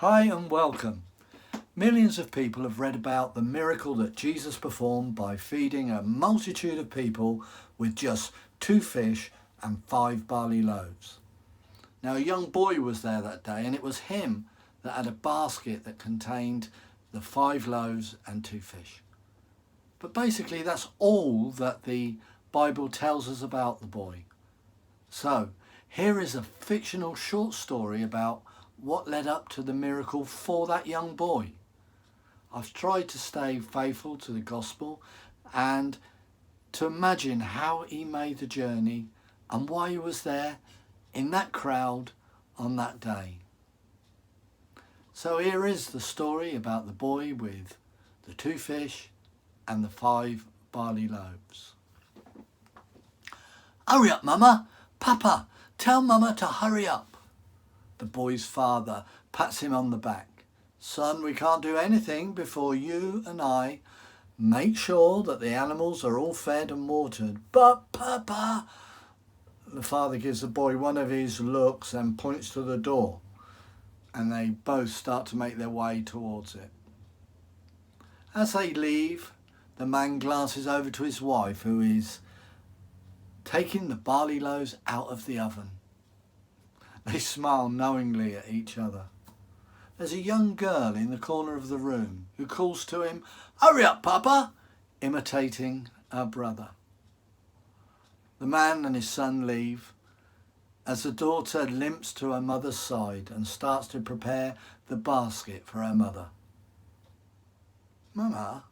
Hi and welcome. Millions of people have read about the miracle that Jesus performed by feeding a multitude of people with just 2 fish and 5 barley loaves. Now a young boy was there that day, and it was him that had a basket that contained the 5 loaves and 2 fish. But basically that's all that the Bible tells us about the boy. So here is a fictional short story about what led up to the miracle for that young boy. I've tried to stay faithful to the gospel and to imagine how he made the journey and why he was there in that crowd on that day. So here is the story about the boy with the 2 fish and the 5 barley loaves. Hurry up, Mama! Papa, tell Mama to hurry up. The boy's father pats him on the back. Son, we can't do anything before you and I make sure that the animals are all fed and watered. But Papa, the father gives the boy one of his looks and points to the door, and they both start to make their way towards it. As they leave, the man glances over to his wife, who is taking the barley loaves out of the oven. They smile knowingly at each other. There's a young girl in the corner of the room who calls to him, "Hurry up, Papa," imitating her brother. The man and his son leave as the daughter limps to her mother's side and starts to prepare the basket for her mother. "Mama,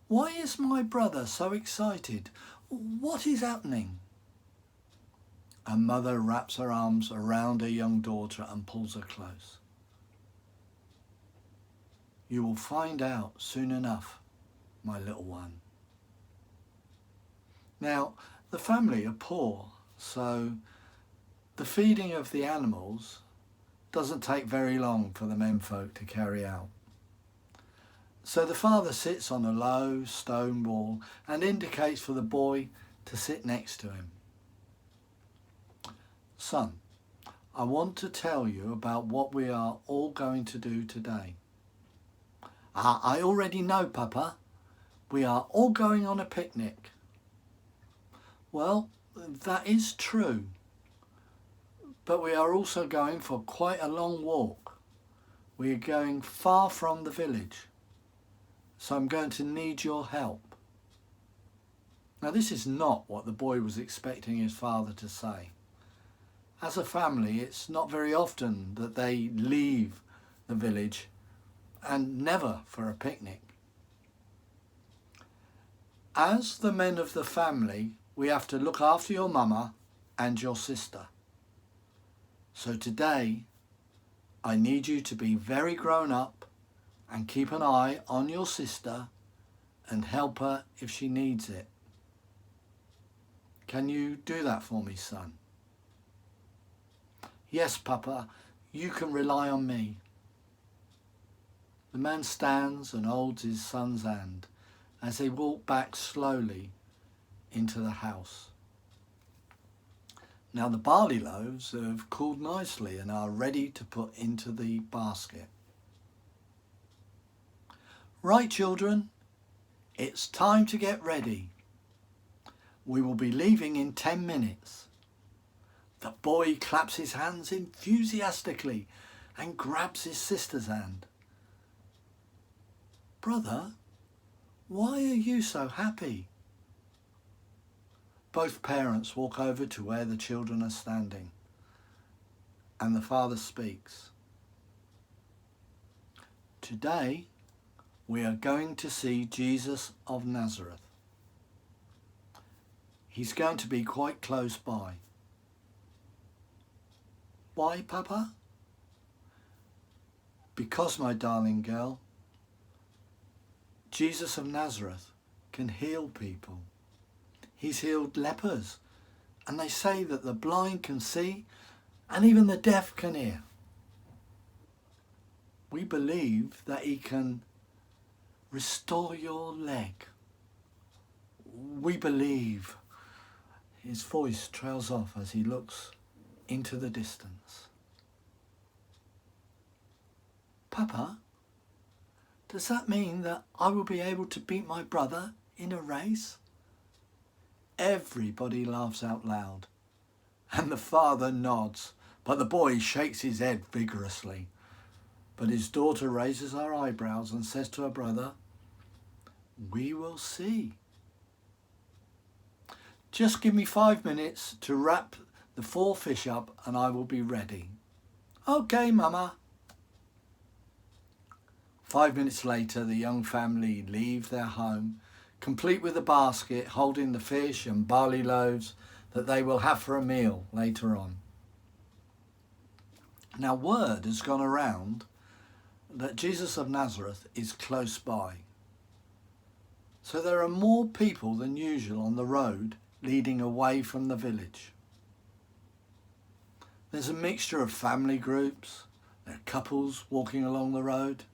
why is my brother so excited? What is happening?" Her mother wraps her arms around her young daughter and pulls her close. "You will find out soon enough, my little one." Now, the family are poor, so the feeding of the animals doesn't take very long for the menfolk to carry out. So the father sits on a low stone wall and indicates for the boy to sit next to him. "Son, I want to tell you about what we are all going to do today." I already know, Papa. We are all going on a picnic." "Well, that is true. But we are also going for quite a long walk. We are going far from the village. So I'm going to need your help." Now this is not what the boy was expecting his father to say. As a family, it's not very often that they leave the village, and never for a picnic. "As the men of the family, we have to look after your mama and your sister. So today, I need you to be very grown up and keep an eye on your sister and help her if she needs it. Can you do that for me, son?" "Yes, Papa, you can rely on me." The man stands and holds his son's hand as they walk back slowly into the house. Now the barley loaves have cooled nicely and are ready to put into the basket. "Right, children, it's time to get ready. We will be leaving in 10 minutes. The boy claps his hands enthusiastically and grabs his sister's hand. "Brother, why are you so happy?" Both parents walk over to where the children are standing, and the father speaks. "Today we are going to see Jesus of Nazareth. He's going to be quite close by." "Why, Papa?" "Because, my darling girl, Jesus of Nazareth can heal people. He's healed lepers, and they say that the blind can see and even the deaf can hear. We believe that he can restore your leg. We believe." His voice trails off as he looks into the distance. Papa, does that mean that I will be able to beat my brother in a race? Everybody laughs out loud, and the father nods, but the boy shakes his head vigorously. But his daughter raises her eyebrows and says to her brother, "We will see. Just give me 5 minutes to wrap the 4 fish up and I will be ready." "Okay, Mama." 5 minutes later, the young family leave their home, complete with a basket holding the fish and barley loaves that they will have for a meal later on. Now, word has gone around that Jesus of Nazareth is close by. So there are more people than usual on the road leading away from the village. There's a mixture of family groups, there are couples walking along the road.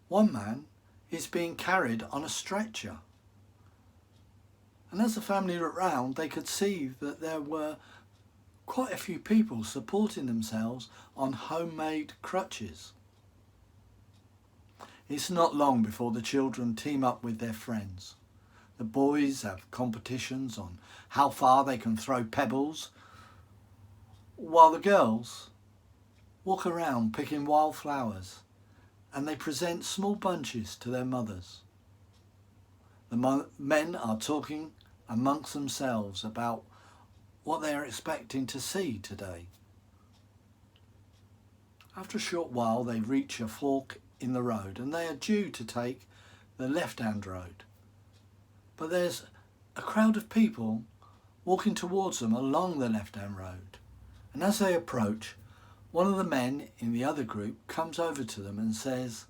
One man is being carried on a stretcher. And as the family looked round, they could see that there were quite a few people supporting themselves on homemade crutches. It's not long before the children team up with their friends. The boys have competitions on how far they can throw pebbles, while the girls walk around picking wildflowers, and they present small bunches to their mothers. The men are talking amongst themselves about what they are expecting to see today. After a short while, they reach a fork in the road and they are due to take the left-hand road. But there's a crowd of people walking towards them along the left-hand road. And as they approach, one of the men in the other group comes over to them and says,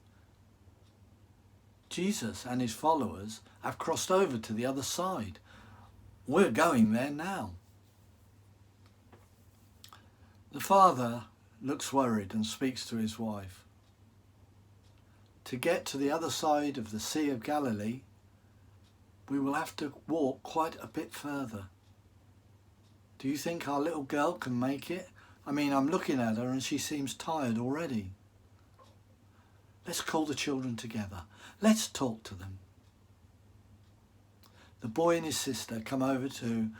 "Jesus and his followers have crossed over to the other side. We're going there now." The father looks worried and speaks to his wife. "To get to the other side of the Sea of Galilee, we will have to walk quite a bit further. Do you think our little girl can make it? I mean, I'm looking at her and she seems tired already. Let's call the children together. Let's talk to them." The boy and his sister come over to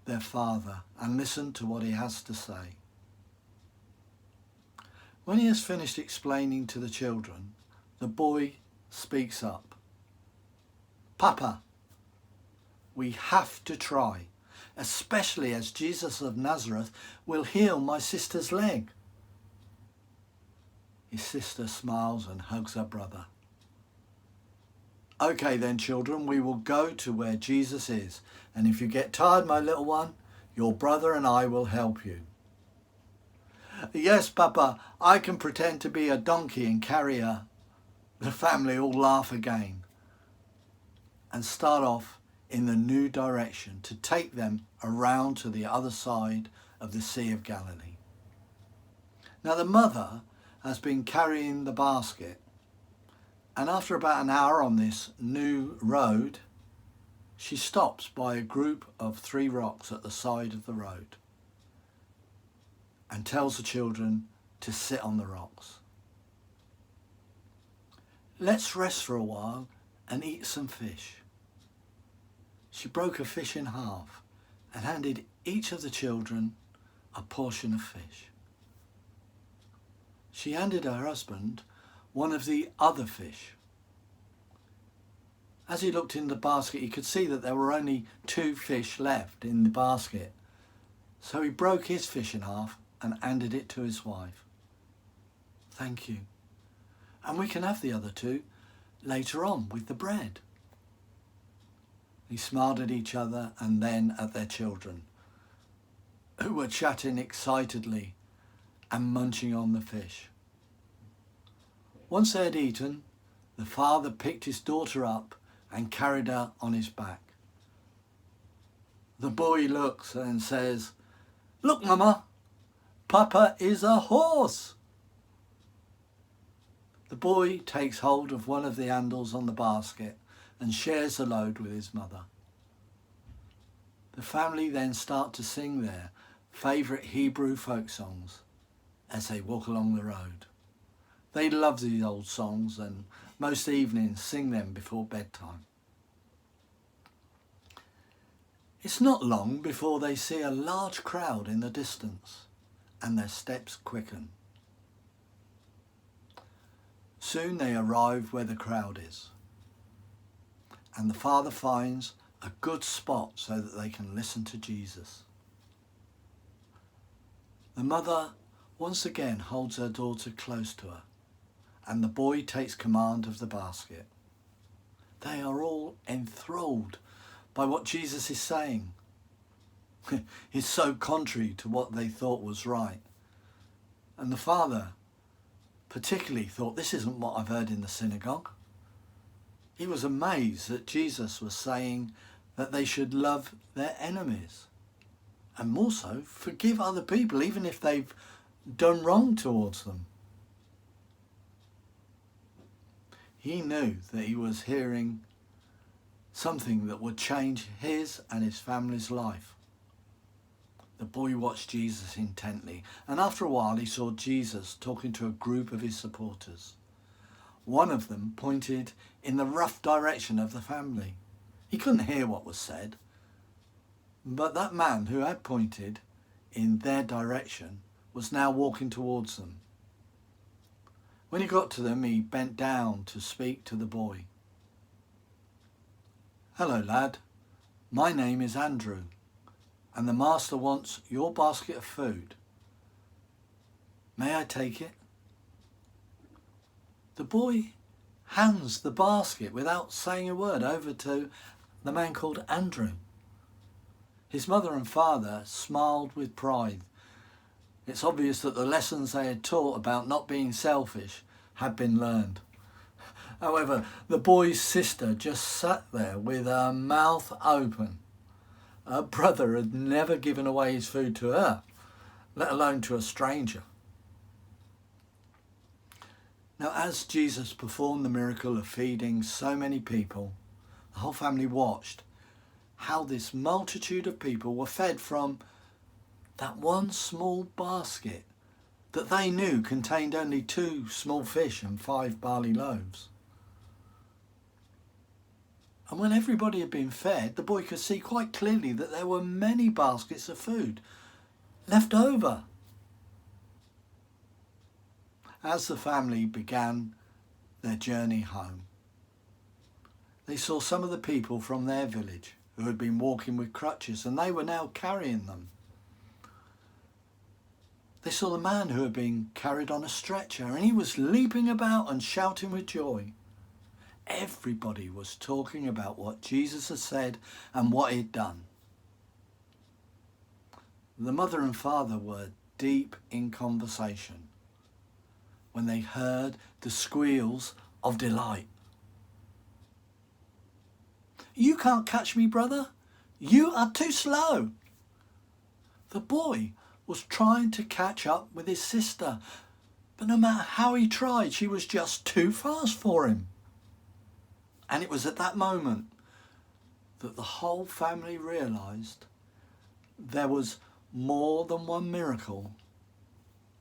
their father and listen to what he has to say. When he has finished explaining to the children, the boy speaks up. "Papa, we have to try, especially as Jesus of Nazareth will heal my sister's leg." His sister smiles and hugs her brother. "Okay then, children, we will go to where Jesus is. And if you get tired, my little one, your brother and I will help you." "Yes, Papa, I can pretend to be a donkey and carry her." The family all laugh again and start off in the new direction to take them around to the other side of the Sea of Galilee. Now the mother has been carrying the basket, and after about an hour on this new road, she stops by a group of 3 rocks at the side of the road and tells the children to sit on the rocks. "Let's rest for a while and eat some fish." She broke a fish in half and handed each of the children a portion of fish. She handed her husband one of the other fish. As he looked in the basket, he could see that there were only 2 fish left in the basket. So he broke his fish in half and handed it to his wife. "Thank you. And we can have the other 2 later on with the bread." He smiled at each other and then at their children, who were chatting excitedly and munching on the fish. Once they had eaten, the father picked his daughter up and carried her on his back. The boy looks and says, "Look, Mama, Papa is a horse." The boy takes hold of one of the handles on the basket and shares the load with his mother. The family then start to sing their favourite Hebrew folk songs as they walk along the road. They love these old songs and most evenings sing them before bedtime. It's not long before they see a large crowd in the distance and their steps quicken. Soon they arrive where the crowd is, and the father finds a good spot so that they can listen to Jesus. The mother once again holds her daughter close to her, and the boy takes command of the basket. They are all enthralled by what Jesus is saying. It's so contrary to what they thought was right. And the father particularly thought, this isn't what I've heard in the synagogue. He was amazed that Jesus was saying that they should love their enemies and more so forgive other people even if they've done wrong towards them. He knew that he was hearing something that would change his and his family's life. The boy watched Jesus intently, and after a while he saw Jesus talking to a group of his supporters. One of them pointed in the rough direction of the family. He couldn't hear what was said, but that man who had pointed in their direction was now walking towards them. When he got to them, he bent down to speak to the boy. "Hello, lad. My name is Andrew, and the master wants your basket of food. May I take it?" The boy hands the basket without saying a word over to the man called Andrew. His mother and father smiled with pride. It's obvious that the lessons they had taught about not being selfish had been learned. However, the boy's sister just sat there with her mouth open. Her brother had never given away his food to her, let alone to a stranger. Now, as Jesus performed the miracle of feeding so many people, the whole family watched how this multitude of people were fed from that one small basket that they knew contained only 2 small fish and 5 barley loaves. And when everybody had been fed, the boy could see quite clearly that there were many baskets of food left over. As the family began their journey home, they saw some of the people from their village who had been walking with crutches, and they were now carrying them. They saw the man who had been carried on a stretcher, and he was leaping about and shouting with joy. Everybody was talking about what Jesus had said and what he'd done. The mother and father were deep in conversation when they heard the squeals of delight. "You can't catch me, brother. You are too slow." The boy was trying to catch up with his sister, but no matter how he tried, she was just too fast for him. And it was at that moment that the whole family realised there was more than one miracle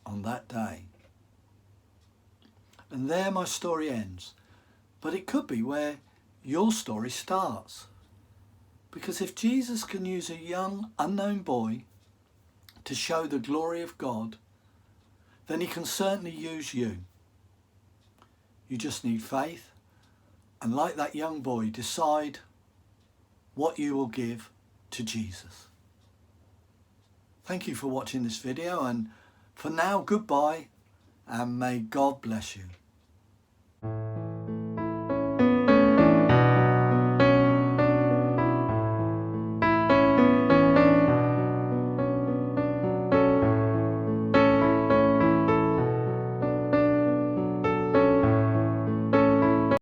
on that day. And there my story ends, but it could be where your story starts. Because if Jesus can use a young, unknown boy to show the glory of God, then he can certainly use you. You just need faith, and like that young boy, decide what you will give to Jesus. Thank you for watching this video, and for now, goodbye, and may God bless you.